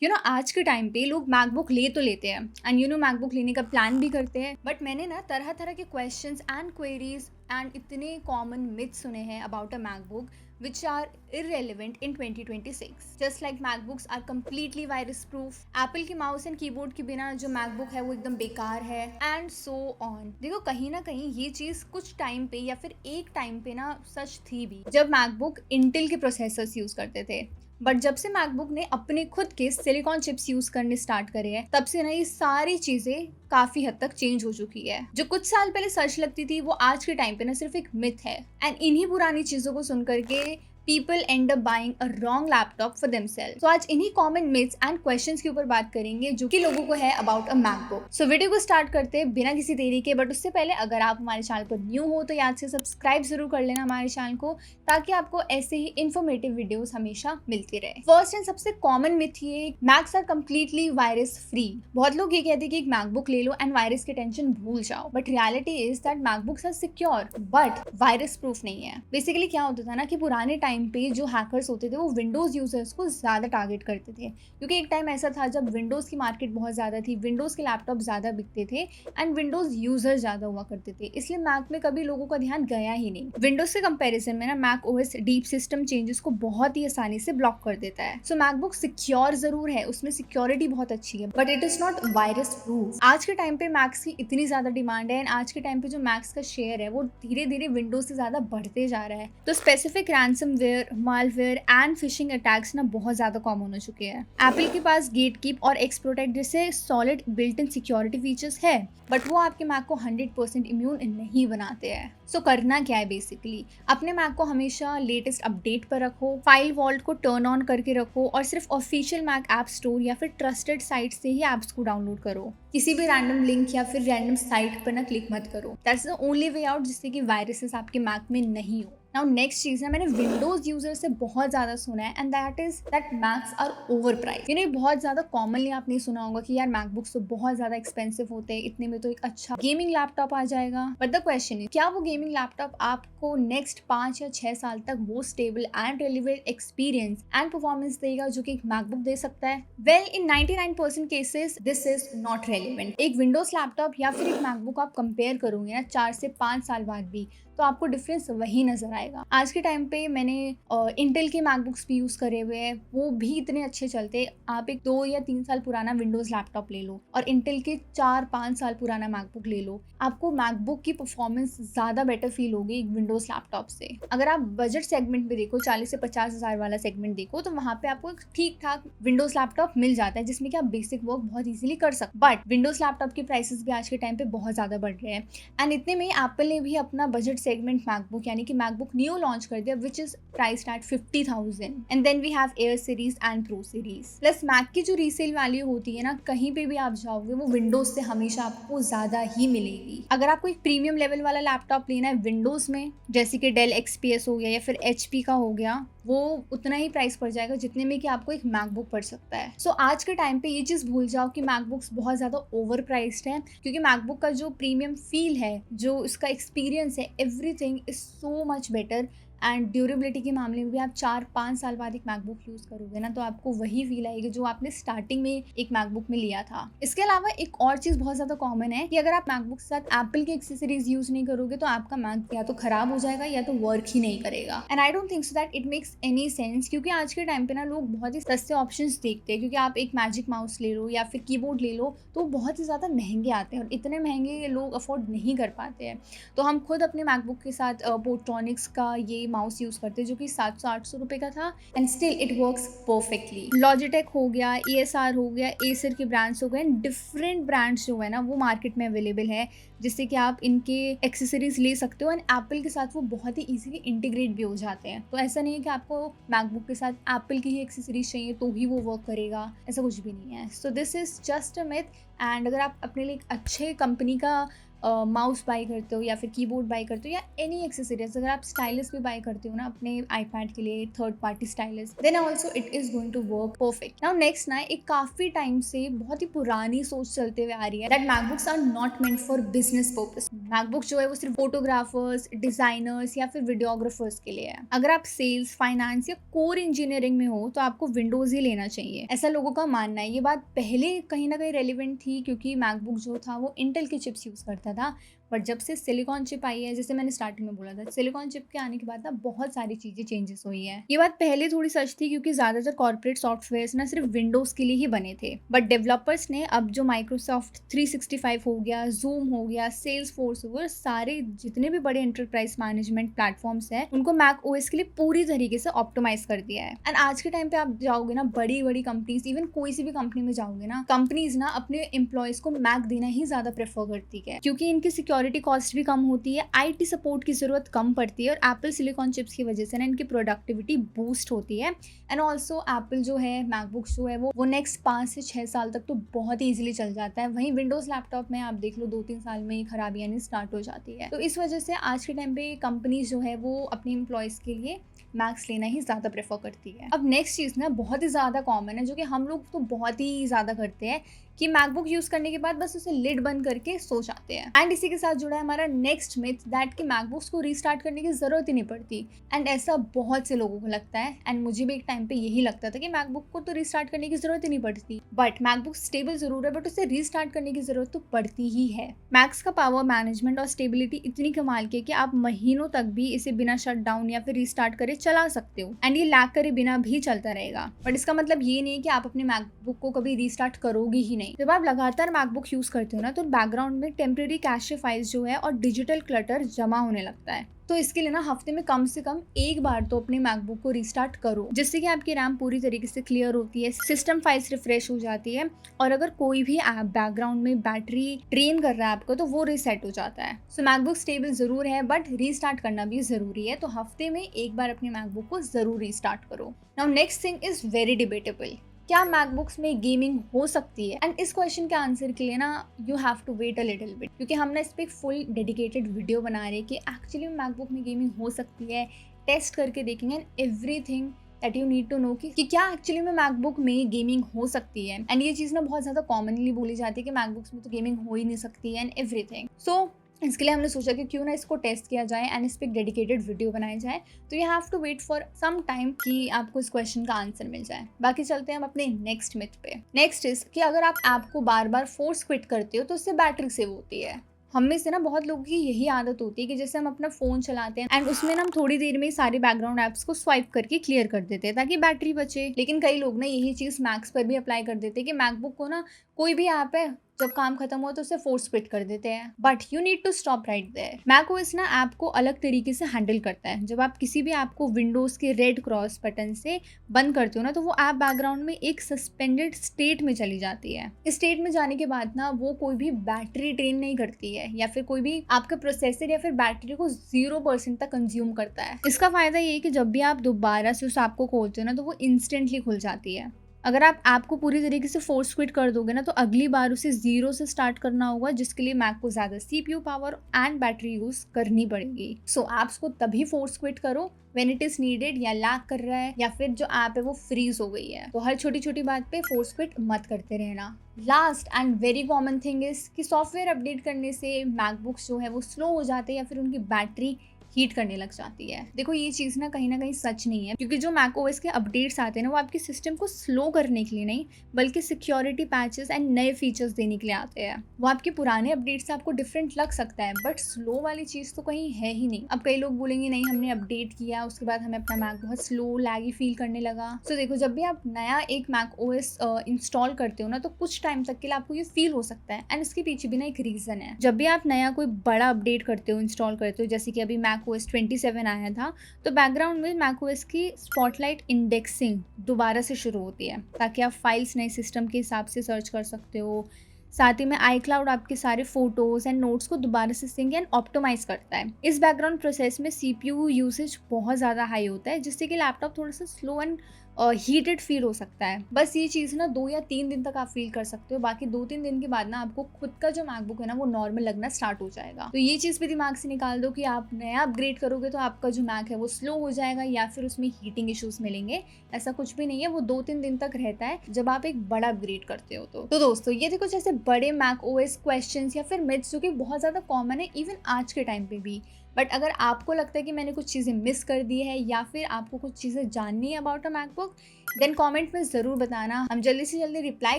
आज के टाइम पे लोग मैकबुक ले तो लेते हैं एंड मैकबुक लेने का प्लान भी करते हैं, बट मैंने ना तरह तरह के क्वेश्चंस एंड क्वेरीज एंड इतने कॉमन मिथ्स सुने हैं about a MacBook which are irrelevant in 2026. Just like MacBooks are completely virus proof, Apple के माउस एंड कीबोर्ड के बिना जो मैकबुक है वो एकदम बेकार है एंड सो ऑन। देखो, कहीं ना कहीं ये चीज कुछ टाइम पे या फिर एक टाइम पे ना सच थी भी, जब मैकबुक इंटेल के प्रोसेसर्स यूज करते थे। बट जब से मैकबुक ने अपने खुद के सिलिकॉन चिप्स यूज करने स्टार्ट करे हैं, तब से ना ये सारी चीजें काफी हद तक चेंज हो चुकी है। जो कुछ साल पहले सच लगती थी वो आज के टाइम पे ना सिर्फ एक मिथ है एंड इन्हीं पुरानी चीजों को सुनकर के people end up buying a wrong laptop for themselves. तो आज इन्हीं कॉमन मिथ्स एंड क्वेश्चंस के ऊपर बात करेंगे जो कि लोगों को है about a MacBook. So video को स्टार्ट करते हैं बिना किसी देरी के, बट उससे पहले अगर आप हमारे चैनल पर न्यू हो तो याद से सब्सक्राइब जरूर कर लेना हमारे चैनल को, ताकि आपको ऐसे ही इन्फॉर्मेटिव वीडियोस हमेशा मिलती रहे। फर्स्ट एंड सबसे कॉमन मिथ ये, Macs are completely virus free. बहुत लोग ये कहते हैं कि एक मैकबुक ले लो एंड वायरस की टेंशन भूल जाओ, but reality is that MacBooks are secure but virus proof नहीं है। बेसिकली क्या होता था ना कि पुराने टाइम पे जो हैकर्स होते थे वो विंडोज यूजर्स को ज्यादा टारगेट करते थे, क्योंकि एक टाइम ऐसा था जब विंडोज की मार्केट बहुत ज्यादा थी, विंडोज के लैपटॉप ज्यादा बिकते थे एंड विंडोज यूजर ज्यादा हुआ करते थे, इसलिए मैक में कभी लोगों का ध्यान गया ही नहीं। विंडोज के कंपैरिजन में ना Mac OS deep system changes को बहुत ही आसानी से ब्लॉक कर देता है। सो मैकबुक सिक्योर जरूर है, उसमें सिक्योरिटी बहुत अच्छी है, but it is not virus proof. आज के टाइम पे मैक्स की इतनी ज्यादा डिमांड है एंड आज के टाइम पे जो मैक्स का शेयर है वो धीरे धीरे विंडोज से ज्यादा बढ़ते जा रहा है। तो specific ransomware, malware and phishing attacks ना बहुत ज्यादा कॉमन हो चुके हैं। एप्पल के पास गेटकीप और एक्स प्रोटेक्ट जैसे solid built in security features है, बट वो आपके मैक को 100% इम्यून नहीं बनाते हैं। सो करना क्या है, बेसिकली अपने मैक को हमेशा लेटेस्ट अपडेट पर रखो, फाइल वॉल्ट को टर्न ऑन करके रखो और सिर्फ ऑफिशियल मैक ऐप स्टोर या फिर ट्रस्टेड साइट से ही एप्स को डाउनलोड करो। किसी भी रैंडम लिंक या फिर रैंडम साइट पर ना क्लिक मत करो। That's the only way out जिससे कि वायरसेस आपके मैक में नहीं हो। नाउ नेक्स्ट चीज है, मैंने विंडोज यूजर से बहुत ज्यादा सुना है and that is that Macs are over price. बहुत ज्यादा कॉमनली आपने सुना होगा कि यार मैकबुक्स तो बहुत ज्यादा एक्सपेंसिव होते हैं, इतने में तो एक अच्छा गेमिंग लैपटॉप आ जाएगा। बट द क्वेश्चन इज, क्या वो गेमिंग लैपटॉप आपको नेक्स्ट 5 या 6 साल तक वो stable and relevant experience and performance देगा जो कि एक मैकबुक दे सकता है? Well, in 99% cases this is not relevant. एक विंडोज लैपटॉप या फिर एक मैकबुक आप कंपेयर करोगे ना 4 से 5 साल बाद भी, तो आपको डिफरेंस वही नजर आएगा। आज के टाइम पे मैंने इंटेल के मैकबुक्स भी यूज करे हुए हैं, वो भी इतने अच्छे चलते। आप एक 2 या 3 साल पुराना विंडोज लैपटॉप ले लो और इंटेल के 4-5 साल पुराना मैकबुक ले लो, आपको मैकबुक की परफॉर्मेंस ज्यादा बेटर फील होगी एक विंडोज लैपटॉप से। अगर आप बजट सेगमेंट में देखो, 40 से 50 हजार वाला सेगमेंट देखो, तो वहां पे आपको एक ठीक ठाक विंडोज लैपटॉप मिल जाता है जिसमें कि आप बेसिक वर्क बहुत इजीली कर सकते। बट विंडोज लैपटॉप के प्राइसेस भी आज के टाइम पे बहुत ज्यादा बढ़ रहे हैं एंड इतने में एप्पल ने भी अपना बजट सेगमेंट मैकबुक यानी कि मैकबुक न्यू लॉन्च कर दिया, which is priced at 50,000। And then we have Air series and Pro series. Plus Mac की जो रीसेल वैल्यू होती है ना, कहीं पे भी आप जाओगे वो विंडोज से हमेशा आपको ज्यादा ही मिलेगी। अगर आपको एक प्रीमियम लेवल वाला लैपटॉप लेना है विंडोज में, जैसे कि डेल XPS हो गया या फिर HP का हो गया, वो उतना ही प्राइस पड़ जाएगा जितने में कि आपको एक मैकबुक पड़ सकता है। सो आज के टाइम पे ये चीज भूल जाओ कि मैकबुक्स बहुत ज्यादा ओवर प्राइस्ड है, क्योंकि मैकबुक का जो प्रीमियम फील है, जो इसका एक्सपीरियंस है, everything is so much better. And durability के मामले में भी आप 4-5 साल बाद एक मैकबुक यूज करोगे ना, तो आपको वही फील आएगी जो आपने स्टार्टिंग में एक मैकबुक में लिया था। इसके अलावा एक और चीज बहुत ज्यादा कॉमन है कि अगर आप मैकबुक के साथ एप्पल की एक्सेसरीज यूज नहीं करोगे तो आपका मैक या तो खराब हो जाएगा या तो वर्क ही नहीं करेगा। And I don't think so that it makes any sense, क्योंकि आज के टाइम पे ना लोग बहुत ही सस्ते ऑप्शंस देखते हैं। क्योंकि आप एक मैजिक माउस ले लो या फिर कीबोर्ड ले लो तो बहुत ही ज्यादा महंगे आते हैं और इतने महंगे लोग अफोर्ड नहीं कर पाते हैं। तो हम खुद अपने मैकबुक के साथ पोर्ट्रॉनिक्स का ये माउस यूज करते हैं जो कि 700-800 रुपए का था and still it works perfectly. Logitech हो गया, ESR हो गया, एसर के ब्रांड्स हो गए, डिफरेंट ब्रांड्स जो है ना वो मार्केट में अवेलेबल है, जिससे कि आप इनके एक्सेसरीज ले सकते हो एंड एप्पल के साथ वो बहुत ही इजीली इंटीग्रेट भी हो जाते हैं। तो ऐसा नहीं है कि आपको मैकबुक के साथ एप्पल की ही एक्सेसरीज चाहिए तो ही वो वर्क करेगा, ऐसा कुछ भी नहीं है। So this is just a myth. And अगर आप अपने लिए एक अच्छे कंपनी का माउस बाय करते हो या फिर कीबोर्ड बाय करते हो या एनी एक्सेसरीज, अगर आप स्टाइलस भी बाय करते हो ना अपने आईपैड के लिए, third party stylus, then also it is going to work perfect. Now next ना, एक काफी टाइम से बहुत ही पुरानी सोच चलते हुए आ रही है that MacBooks are not meant for business purpose. MacBook जो है वो सिर्फ फोटोग्राफर्स, डिजाइनर्स या फिर वीडियोग्राफर्स के लिए है। अगर आप सेल्स, फाइनेंस या कोर इंजीनियरिंग में हो तो आपको विंडोज ही लेना चाहिए, ऐसा लोगों का मानना है। ये बात पहले कहीं ना कहीं रेलिवेंट थी क्योंकि मैकबुक जो था वो इंटेल के चिप्स यूज करता था, बट जब से सिलिकॉन चिप आई है, जैसे मैंने स्टार्टिंग में बोला था, सिलिकॉन चिप के आने के बाद ना बहुत सारी चीजें चेंजेस हुई है। ये बात पहले थोड़ी सच थी क्योंकि ज्यादातर कॉर्पोरेट सॉफ्टवेयर ना सिर्फ विंडोज के लिए ही बने थे, बट डेवलपर्स ने अब जो माइक्रोसॉफ्ट 365 हो गया, जूम हो गया, सेल्स फोर्स हो गया, सारे जितने भी बड़े एंटरप्राइज मैनेजमेंट प्लेटफॉर्म्स है उनको मैक ओएस के लिए पूरी तरीके से ऑप्टिमाइज कर दिया है। एंड आज के टाइम पे आप जाओगे ना बड़ी बड़ी कंपनीज, इवन कोई सी भी कंपनी में जाओगे ना, कंपनीज ना अपने एम्प्लॉयज को मैक देना ही ज्यादा प्रेफर करती है क्योंकि इनकी सिक्योरिटी कॉस्ट भी कम होती है, आईटी सपोर्ट की जरूरत कम पड़ती है, और एप्पल सिलिकॉन चिप्स की वजह से ना इनकी प्रोडक्टिविटी बूस्ट होती है। एंड ऑल्सो एप्पल जो है मैकबुक जो है वो नेक्स्ट 5 से 6 साल तक तो बहुत ही ईजिली चल जाता है। वहीं विंडोज लैपटॉप में आप देख लो 2-3 साल में ही खराबियां नहीं स्टार्ट हो जाती है। तो इस वजह से आज के टाइम पे कंपनीज जो है वो अपने एम्प्लॉयज के लिए मैक्स लेना ही ज़्यादा प्रेफर करती है। अब नेक्स्ट चीज़ ना बहुत ही ज़्यादा कॉमन है जो कि हम लोग तो बहुत ही ज़्यादा करते हैं कि मैकबुक यूज़ करने के बाद बस उसे लिड बंद करके सो जाते हैं। एंड इसी के साथ जुड़ा है हमारा नेक्स्ट मिथ दैट कि मैकबुक्स को रीस्टार्ट करने की ज़रूरत ही नहीं पड़ती। एंड ऐसा बहुत से लोगों को लगता है, एंड मुझे भी एक टाइम पे यही लगता था कि मैकबुक को तो रीस्टार्ट करने की ज़रूरत ही नहीं पड़ती, बट मैकबुक स्टेबल ज़रूर है, बट उसे रीस्टार्ट करने की ज़रूरत तो पड़ती ही है। मैक्स का पावर मैनेजमेंट और स्टेबिलिटी इतनी कमाल की है कि आप महीनों तक भी इसे बिना शट डाउन या फिर रीस्टार्ट करे चला सकते हो, एंड ये लैग करे बिना भी चलता रहेगा। बट इसका मतलब ये नहीं है कि आप अपने मैकबुक को कभी रीस्टार्ट करोगे ही नहीं। जब आप लगातार मैकबुक यूज करते हो ना तो बैकग्राउंड में टेम्परेरी कैशे फाइल्स जो है और डिजिटल क्लटर जमा होने लगता है। तो इसके लिए ना हफ्ते में कम से कम एक बार तो अपने मैकबुक को रीस्टार्ट करो, जिससे कि आपकी रैम पूरी तरीके से क्लियर होती है, सिस्टम फाइल्स रिफ्रेश हो जाती है, और अगर कोई भी ऐप बैकग्राउंड में बैटरी ड्रेन कर रहा है आपको तो वो रीसेट हो जाता है। सो मैकबुक स्टेबल जरूर है बट रीस्टार्ट करना भी जरूरी है, तो हफ्ते में एक बार अपने मैकबुक को जरूर रीस्टार्ट करो। Now next thing is very debatable, क्या मैकबुक्स में गेमिंग हो सकती है? एंड इस क्वेश्चन के आंसर के लिए ना you have to wait a little bit, क्योंकि हम ना इस पर फुल डेडिकेटेड वीडियो बना रहे हैं कि एक्चुअली मैकबुक में गेमिंग हो सकती है, टेस्ट करके देखेंगे and everything that you need to know कि क्या एक्चुअली में मैकबुक में गेमिंग हो सकती है। एंड ये चीज़ ना बहुत ज़्यादा कॉमनली बोली जाती है कि मैकबुक्स में तो गेमिंग हो ही नहीं सकती है एंड एवरीथिंग। सो इसके लिए हमने सोचा कि क्यों ना इसको टेस्ट किया जाए एंड इस पर डेडिकेटेड वीडियो बनाया जाए। तो you have to wait for some time कि आपको इस क्वेश्चन का आंसर मिल जाए। बाकी चलते हैं हम अपने नेक्स्ट मिथ पे। नेक्स्ट इज कि अगर आप ऐप को बार बार फोर्स क्विट करते हो तो उससे बैटरी सेव होती है। हम में से ना बहुत लोगों की यही आदत होती है कि जैसे हम अपना फ़ोन चलाते हैं एंड उसमें ना हम थोड़ी देर में ही सारे बैकग्राउंड ऐप्स को स्वाइप करके क्लियर कर देते हैं ताकि बैटरी बचे। लेकिन कई लोग ना यही चीज़ मैक्स पर भी अप्लाई कर देते हैं कि मैकबुक को ना कोई भी ऐप है जब काम खत्म हो तो उसे फोर्स क्विट कर देते हैं, but you need to stop right there. Mac OS ना ऐप को अलग तरीके से हैंडल करता है। जब आप किसी भी ऐप को विंडोज के रेड क्रॉस बटन से बंद करते हो ना तो वो ऐप बैकग्राउंड में एक सस्पेंडेड स्टेट में चली जाती है। इस स्टेट में जाने के बाद ना वो कोई भी बैटरी ड्रेन नहीं करती है या फिर कोई भी आपके प्रोसेसर या फिर बैटरी को 0% तक कंज्यूम करता है। इसका फायदा ये है कि जब भी आप दोबारा से उस ऐप को खोलते हो ना तो वो इंस्टेंटली खुल जाती है। अगर आप ऐप को पूरी तरीके से फोर्स क्विट कर दोगे ना तो अगली बार उसे 0 से स्टार्ट करना होगा, जिसके लिए मैक को ज़्यादा CPU power and battery use करनी पड़ेगी। सो ऐप्स को तभी फोर्स क्विट करो व्हेन इट इज़ नीडेड, या लैग कर रहा है या फिर जो ऐप है वो फ्रीज हो गई है। तो हर छोटी छोटी बात पे फोर्स क्विट मत करते रहना। Last and very common thing is कि सॉफ्टवेयर अपडेट करने से मैकबुक्स जो है वो स्लो हो जाते हैं या फिर उनकी बैटरी हीट करने लग जाती है। देखो ये चीज़ ना कहीं सच नहीं है, क्योंकि जो मैक ओएस के अपडेट्स आते हैं ना वो आपके सिस्टम को स्लो करने के लिए नहीं बल्कि सिक्योरिटी पैचेस एंड नए फीचर्स देने के लिए आते हैं। वो आपके पुराने अपडेट से आपको डिफरेंट लग सकता है बट स्लो वाली चीज़ तो कहीं है ही नहीं। अब कई लोग बोलेंगे नहीं हमने अपडेट किया उसके बाद हमें अपना मैक बहुत स्लो लैगी फील करने लगा। तो देखो जब भी आप नया एक मैक ओएस इंस्टॉल करते हो ना तो कुछ टाइम तक के लिए आपको ये फील हो सकता है, एंड इसके पीछे भी ना एक रीज़न है। जब भी आप नया कोई बड़ा अपडेट करते हो, इंस्टॉल करते हो, जैसे कि अभी मैक OS 27 आया था तो बैकग्राउंड में मैक OS की स्पॉटलाइट इंडेक्सिंग दोबारा से शुरू होती है ताकि आप फाइल्स नए सिस्टम के हिसाब से सर्च कर सकते हो। साथ ही में iCloud आपके सारे फोटोज एंड नोट्स को दोबारा से सिंक एंड ऑप्टिमाइज करता है। इस बैकग्राउंड प्रोसेस में CPU यूसेज बहुत ज़्यादा हाई होता है जिससे कि लैपटॉप थोड़ा सा स्लो एंड हीटेड फील हो सकता है। बस ये चीज़ ना 2 या 3 दिन तक आप फील कर सकते हो, बाकी 2-3 दिन के बाद ना आपको खुद का जो मैकबुक है ना वो नॉर्मल लगना स्टार्ट हो जाएगा। तो ये चीज़ भी दिमाग से निकाल दो कि आप नया अपग्रेड करोगे तो आपका जो मैक है वो स्लो हो जाएगा या फिर उसमें हीटिंग इश्यूज़ मिलेंगे। ऐसा कुछ भी नहीं है, वो 2-3 दिन तक रहता है जब आप एक बड़ा अपग्रेड करते हो तो दोस्तों ये थे कुछ ऐसे बड़े मैक ओएस क्वेश्चंस या फिर मिथ्स जो कि बहुत ज़्यादा कॉमन है इवन आज के टाइम पे भी। बट अगर आपको लगता है कि मैंने कुछ चीज़ें मिस कर दी है या फिर आपको कुछ चीज़ें जाननी है about a MacBook, then comment में ज़रूर बताना। हम जल्दी से जल्दी रिप्लाई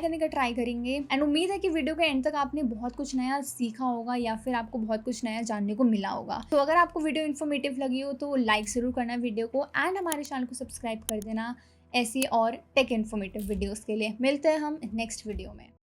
करने का ट्राई करेंगे। एंड उम्मीद है कि वीडियो के एंड तक आपने बहुत कुछ नया सीखा होगा या फिर आपको बहुत कुछ नया जानने को मिला होगा। तो अगर आपको वीडियो इन्फॉर्मेटिव लगी हो तो लाइक ज़रूर करना वीडियो को एंड हमारे चैनल को सब्सक्राइब कर देना ऐसी और टेक इन्फॉर्मेटिव वीडियोज़ के लिए। मिलते हैं हम नेक्स्ट वीडियो में।